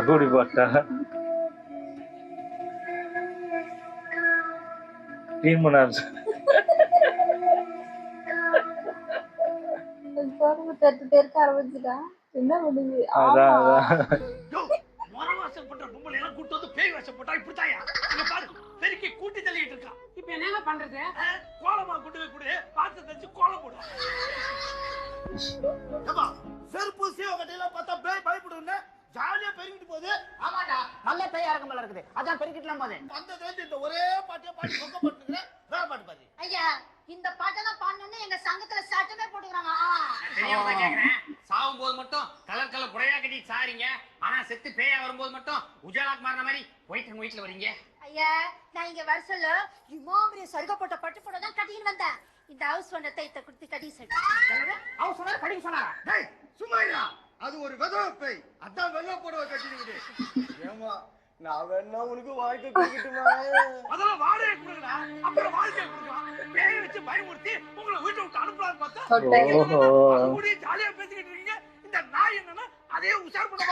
கூடி போட்டா டீம் தெற்கு தெற்கு ஆரம்பிச்சுட்டா என்ன பண்ணுது? அதான் ஆமா அதான் மரவாசம் பண்ற பொம்பளை எல்லாம் கூட்டு வந்து பேய் வாசம் போட்டா இப்படித்தாயா இங்க பாரு பெருக்கி கூட்டி தள்ளிட்டு இருக்கான். இப்ப என்னங்க பண்றது? கோலமா கொண்டு போய் கொடு பார்த்து தச்சு கோலம் போடும். ஏப்பா செருப்பு சீவகட்டையெல்லாம் பார்த்தா பேய் பயப்படுன்னு ஜாலியா பெருகிட்டு போகுது. ஆமாடா நல்ல பேயா இருக்கும் போல இருக்குது. அதான் பெருக்கிட்டலாம் போதே. வந்ததுல இந்த ஒரே பாட்டியா பாட்டி சொக்க போட்டுக்கிறேன். வேற பாட்டு பாரு. ஐயா இந்த பாட்டெல்லாம் பாடணும்னு எங்க சங்கத்துல சட்டமே போட்டுக்கிறாங்க. தெரியாம கேக்குறேன். சாவும் போது மட்டும் கலர் கலர் புடையா கட்டி சாரிங்க. ஆனா செத்து பேயா வரும்போது மட்டும் உஜாலாக் மாறின மாதிரி போயிட்டு உங்க வீட்டுல வரீங்க. ஐயா நான் இங்க வர சொல்ல இமாமிரிய சருக போட்ட பட்டு போட தான் கட்டின்னு வந்தேன். இந்த ஹவுஸ் ஓனர் இத்த குடுத்து கட்டி சொல்லு. அவர் சொன்னாரு படிக்க சொன்னாரா? டேய் சும்மா இருடா. அது ஒரு விதவ பேய். அதான் வெள்ள போடுவ கட்டிடுது. ஏமா நான் வேணா உனக்கு வாழ்க்கை கொடுக்கட்டுமா? அதெல்லாம் வாடகை கொடுங்கடா. அப்புறம் வாழ்க்கை கொடுக்கலாம். பேயை வச்சு பயமுறுத்தி உங்களை வீட்டை விட்டு அனுப்பலாம்னு பார்த்தா ஓஹோ ஜாலியா பேசிக்கிட்டு இருக்கீங்க. இந்த நாய் என்னன்னா அதே உஷார் பண்ண